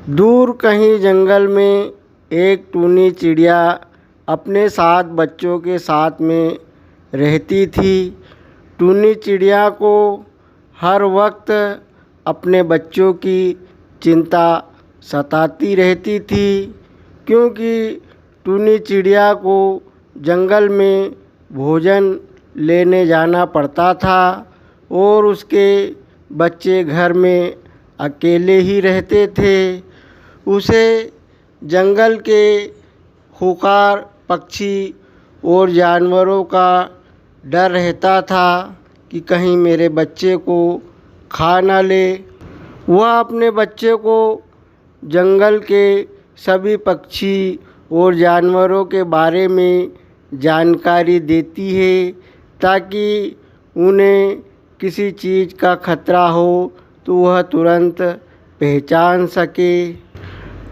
दूर कहीं जंगल में एक टूनी चिड़िया अपने 7 बच्चों के साथ में रहती थी। टूनी चिड़िया को हर वक्त अपने बच्चों की चिंता सताती रहती थी, क्योंकि टूनी चिड़िया को जंगल में भोजन लेने जाना पड़ता था और उसके बच्चे घर में अकेले ही रहते थे। उसे जंगल के खूंखार पक्षी और जानवरों का डर रहता था कि कहीं मेरे बच्चे को खा न ले। वह अपने बच्चे को जंगल के सभी पक्षी और जानवरों के बारे में जानकारी देती है, ताकि उन्हें किसी चीज़ का खतरा हो तो वह तुरंत पहचान सके।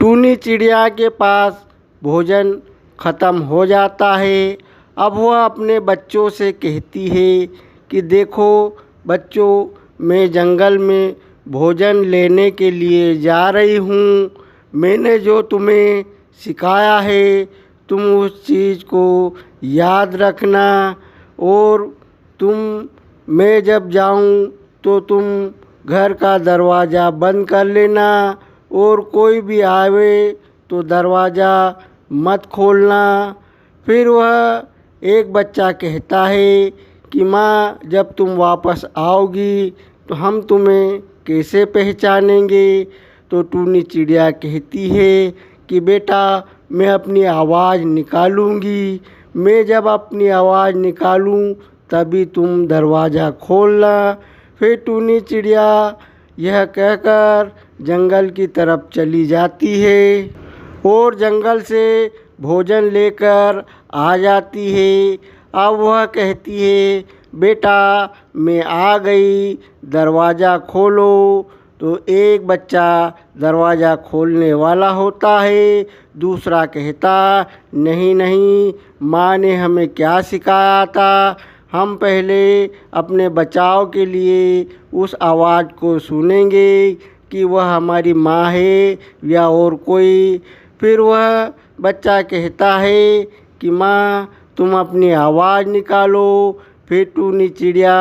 टूनी चिड़िया के पास भोजन ख़त्म हो जाता है। अब वह अपने बच्चों से कहती है कि देखो बच्चों, मैं जंगल में भोजन लेने के लिए जा रही हूँ। मैंने जो तुम्हें सिखाया है तुम उस चीज़ को याद रखना, और मैं जब जाऊँ तो तुम घर का दरवाज़ा बंद कर लेना, और कोई भी आवे तो दरवाज़ा मत खोलना। फिर वह एक बच्चा कहता है कि माँ, जब तुम वापस आओगी तो हम तुम्हें कैसे पहचानेंगे? तो टूनी चिड़िया कहती है कि बेटा, मैं अपनी आवाज़ निकालूंगी। मैं जब अपनी आवाज़ निकालूं तभी तुम दरवाज़ा खोलना। फिर टूनी चिड़िया यह कहकर जंगल की तरफ चली जाती है और जंगल से भोजन लेकर आ जाती है। अब वह कहती है, बेटा मैं आ गई, दरवाज़ा खोलो। तो एक बच्चा दरवाज़ा खोलने वाला होता है, दूसरा कहता, नहीं नहीं, माँ ने हमें क्या सिखाया था, हम पहले अपने बचाव के लिए उस आवाज़ को सुनेंगे कि वह हमारी माँ है या और कोई। फिर वह बच्चा कहता है कि माँ, तुम अपनी आवाज़ निकालो। फिर टूनी चिड़िया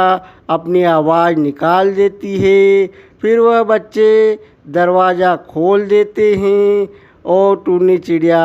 अपनी आवाज़ निकाल देती है। फिर वह बच्चे दरवाज़ा खोल देते हैं और टूनी चिड़िया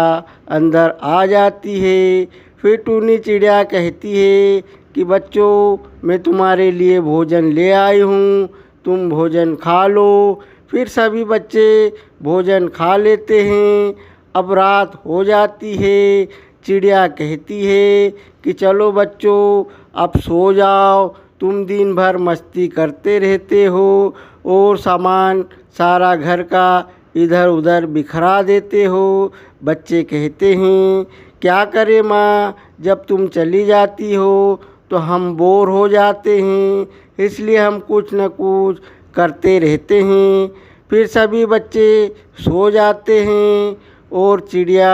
अंदर आ जाती है। फिर टूनी चिड़िया कहती है कि बच्चों, मैं तुम्हारे लिए भोजन ले आई हूँ, तुम भोजन खा लो। फिर सभी बच्चे भोजन खा लेते हैं। अब रात हो जाती है। चिड़िया कहती है कि चलो बच्चों, अब सो जाओ, तुम दिन भर मस्ती करते रहते हो और सामान सारा घर का इधर उधर बिखरा देते हो। बच्चे कहते हैं, क्या करें माँ, जब तुम चली जाती हो तो हम बोर हो जाते हैं, इसलिए हम कुछ न कुछ करते रहते हैं। फिर सभी बच्चे सो जाते हैं और चिड़िया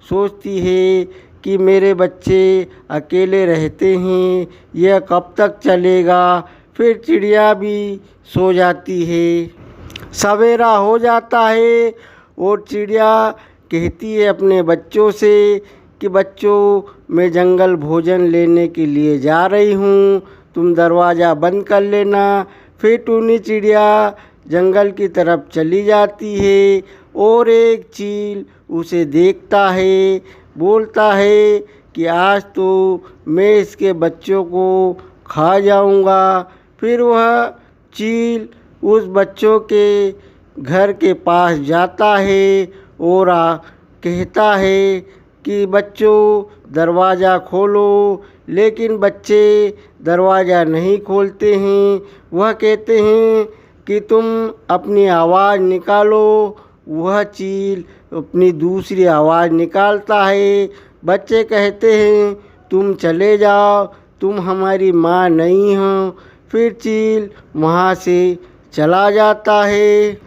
सोचती है कि मेरे बच्चे अकेले रहते हैं, यह कब तक चलेगा। फिर चिड़िया भी सो जाती है। सवेरा हो जाता है और चिड़िया कहती है अपने बच्चों से कि बच्चों, मैं जंगल भोजन लेने के लिए जा रही हूँ, तुम दरवाज़ा बंद कर लेना। फिर टूनी चिड़िया जंगल की तरफ चली जाती है और एक चील उसे देखता है, बोलता है कि आज तो मैं इसके बच्चों को खा जाऊंगा। फिर वह चील उस बच्चों के घर के पास जाता है और कहता है कि बच्चों, दरवाज़ा खोलो। लेकिन बच्चे दरवाज़ा नहीं खोलते हैं। वह कहते हैं कि तुम अपनी आवाज़ निकालो। वह चील अपनी दूसरी आवाज़ निकालता है। बच्चे कहते हैं, तुम चले जाओ, तुम हमारी माँ नहीं हो। फिर चील वहाँ से चला जाता है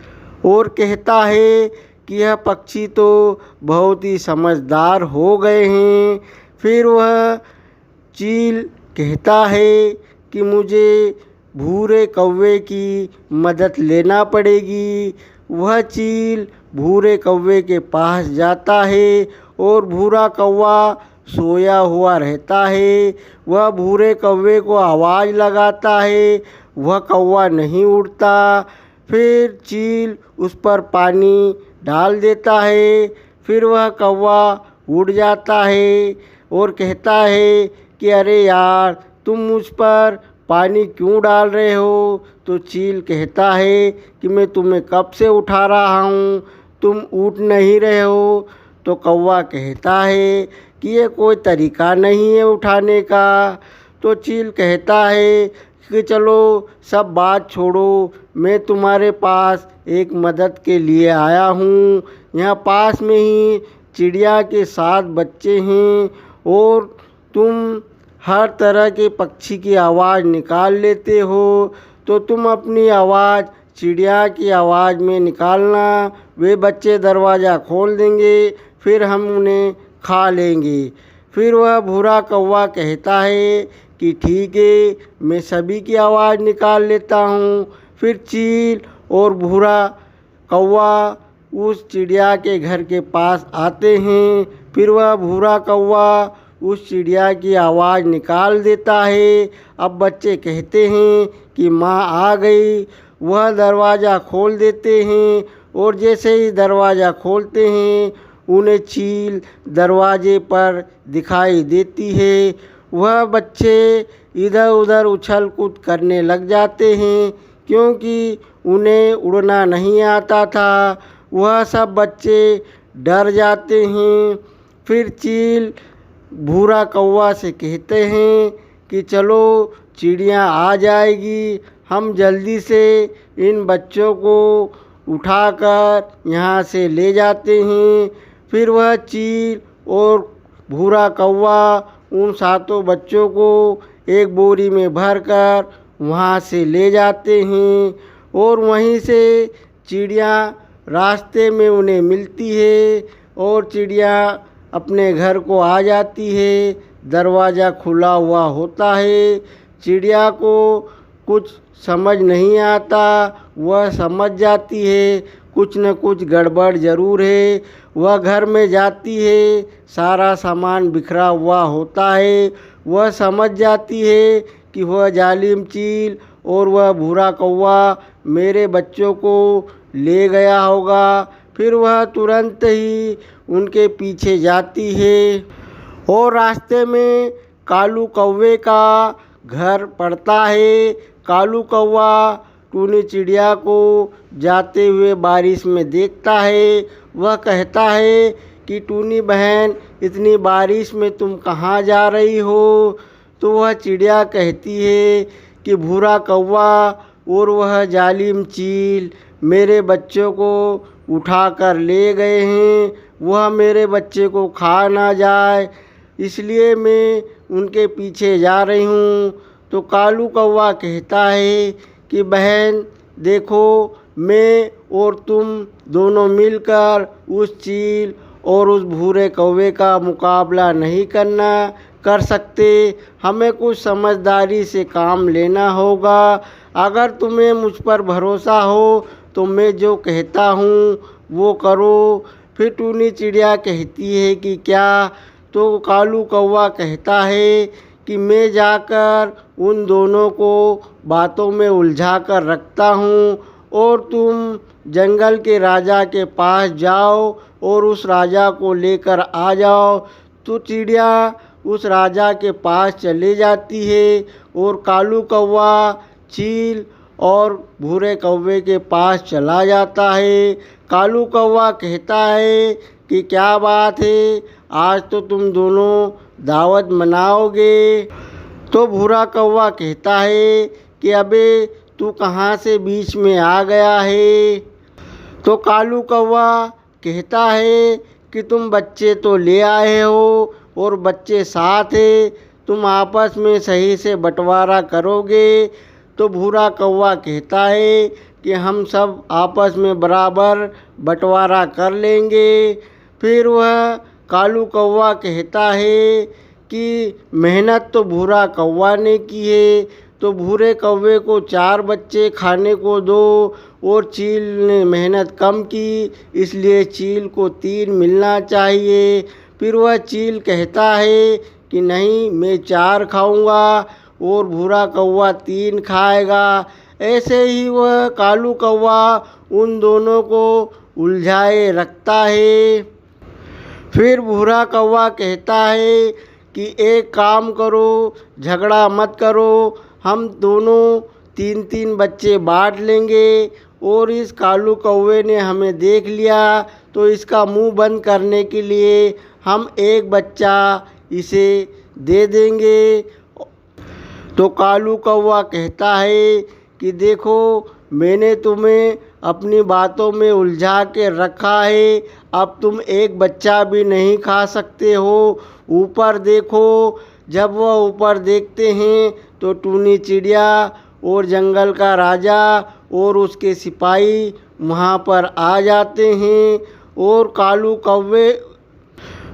और कहता है कि यह पक्षी तो बहुत ही समझदार हो गए हैं। फिर वह चील कहता है कि मुझे भूरे कौवे की मदद लेना पड़ेगी। वह चील भूरे कौवे के पास जाता है और भूरा कौवा सोया हुआ रहता है। वह भूरे कौवे को आवाज़ लगाता है, वह कौवा नहीं उड़ता। फिर चील उस पर पानी डाल देता है, फिर वह कौवा उड़ जाता है और कहता है कि अरे यार, तुम मुझ पर पानी क्यों डाल रहे हो? तो चील कहता है कि मैं तुम्हें कब से उठा रहा हूँ, तुम उठ नहीं रहे हो। तो कौवा कहता है कि ये कोई तरीका नहीं है उठाने का। तो चील कहता है कि चलो सब बात छोड़ो, मैं तुम्हारे पास एक मदद के लिए आया हूँ। यहाँ पास में ही चिड़िया के 7 बच्चे हैं और तुम हर तरह के पक्षी की आवाज़ निकाल लेते हो, तो तुम अपनी आवाज़ चिड़िया की आवाज़ में निकालना। वे बच्चे दरवाज़ा खोल देंगे, फिर हम उन्हें खा लेंगे। फिर वह भूरा कौवा कहता है कि ठीक है, मैं सभी की आवाज़ निकाल लेता हूँ। फिर चील और भूरा कौवा उस चिड़िया के घर के पास आते हैं। फिर वह भूरा कौवा उस चिड़िया की आवाज़ निकाल देता है। अब बच्चे कहते हैं कि माँ आ गई। वह दरवाज़ा खोल देते हैं और जैसे ही दरवाज़ा खोलते हैं उन्हें चील दरवाजे पर दिखाई देती है। वह बच्चे इधर उधर उछल कूद करने लग जाते हैं क्योंकि उन्हें उड़ना नहीं आता था। वह सब बच्चे डर जाते हैं। फिर चील भूरा कौवा से कहते हैं कि चलो चिड़िया आ जाएगी, हम जल्दी से इन बच्चों को उठाकर यहाँ से ले जाते हैं। फिर वह चील और भूरा कौवा उन 7 बच्चों को एक बोरी में भरकर वहाँ से ले जाते हैं और वहीं से चिड़िया रास्ते में उन्हें मिलती है और चिड़िया अपने घर को आ जाती है। दरवाज़ा खुला हुआ होता है। चिड़िया को कुछ समझ नहीं आता, वह समझ जाती है कुछ न कुछ गड़बड़ ज़रूर है। वह घर में जाती है, सारा सामान बिखरा हुआ होता है। वह समझ जाती है कि वह जालिम चील और वह भूरा कौवा मेरे बच्चों को ले गया होगा। फिर वह तुरंत ही उनके पीछे जाती है और रास्ते में कालू कौवे का घर पड़ता है। कालू कौवा टूनी चिड़िया को जाते हुए बारिश में देखता है। वह कहता है कि टूनी बहन, इतनी बारिश में तुम कहाँ जा रही हो? तो वह चिड़िया कहती है कि भूरा कौवा और वह जालिम चील मेरे बच्चों को उठा कर ले गए हैं। वह मेरे बच्चे को खा ना जाए, इसलिए मैं उनके पीछे जा रही हूँ। तो कालू कौवा कहता है कि बहन देखो, मैं और तुम दोनों मिलकर उस चील और उस भूरे कौवे का मुकाबला नहीं कर सकते। हमें कुछ समझदारी से काम लेना होगा। अगर तुम्हें मुझ पर भरोसा हो तो मैं जो कहता हूँ वो करो। फिर टूनी चिड़िया कहती है कि क्या? तो कालू कौवा कहता है कि मैं जाकर उन दोनों को बातों में उलझा कर रखता हूँ और तुम जंगल के राजा के पास जाओ और उस राजा को लेकर आ जाओ। तो चिड़िया उस राजा के पास चले जाती है और कालू कौवा चील और भूरे कौवे के पास चला जाता है। कालू कौवा कहता है कि क्या बात है, आज तो तुम दोनों दावत मनाओगे? तो भूरा कौवा कहता है कि अबे तू कहाँ से बीच में आ गया है? तो कालू कौवा कहता है कि तुम बच्चे तो ले आए हो और बच्चे साथ है, तुम आपस में सही से बंटवारा करोगे? तो भूरा कौवा कहता है कि हम सब आपस में बराबर बंटवारा कर लेंगे। फिर वह कालू कौवा कहता है कि मेहनत तो भूरा कौवा ने की है, तो तो भूरे कौवे को 4 बच्चे खाने को दो, और चील ने मेहनत कम की, इसलिए चील को 3 मिलना चाहिए। फिर वह चील कहता है कि नहीं, मैं 4 खाऊंगा और भूरा कौवा 3 खाएगा। ऐसे ही वह कालू कौवा उन दोनों को उलझाए रखता है। फिर भूरा कौवा कहता है कि एक काम करो, झगड़ा मत करो, हम दोनों 3-3 बच्चे बांट लेंगे, और इस कालू कौवे ने हमें देख लिया तो इसका मुंह बंद करने के लिए हम एक बच्चा इसे दे देंगे। तो कालू कौवा कहता है कि देखो, मैंने तुम्हें अपनी बातों में उलझा के रखा है, अब तुम एक बच्चा भी नहीं खा सकते हो। ऊपर देखो। जब वह ऊपर देखते हैं तो टूनी चिड़िया और जंगल का राजा और उसके सिपाही वहाँ पर आ जाते हैं, और कालू कौवे,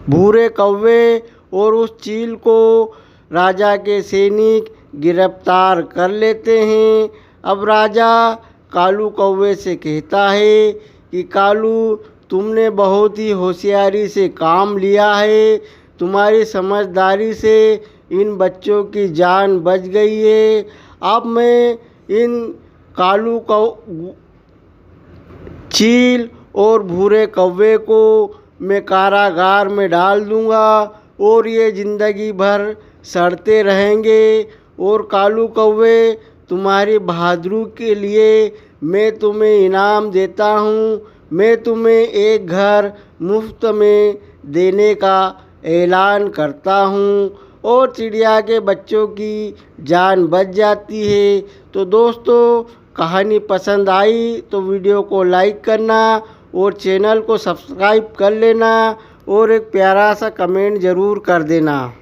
भूरे कौवे और उस चील को राजा के सैनिक गिरफ्तार कर लेते हैं। अब राजा कालू कौवे से कहता है कि कालू, तुमने बहुत ही होशियारी से काम लिया है, तुम्हारी समझदारी से इन बच्चों की जान बच गई है। अब मैं इन कालू चील और भूरे कौवे को मैं कारागार में डाल दूंगा, और ये ज़िंदगी भर सड़ते रहेंगे। और कालू कौवे, तुम्हारी बहादुरी के लिए मैं तुम्हें इनाम देता हूँ, मैं तुम्हें एक घर मुफ्त में देने का ऐलान करता हूँ, और चिड़िया के बच्चों की जान बच जाती है। तो दोस्तों, कहानी पसंद आई तो वीडियो को लाइक करना और चैनल को सब्सक्राइब कर लेना, और एक प्यारा सा कमेंट ज़रूर कर देना।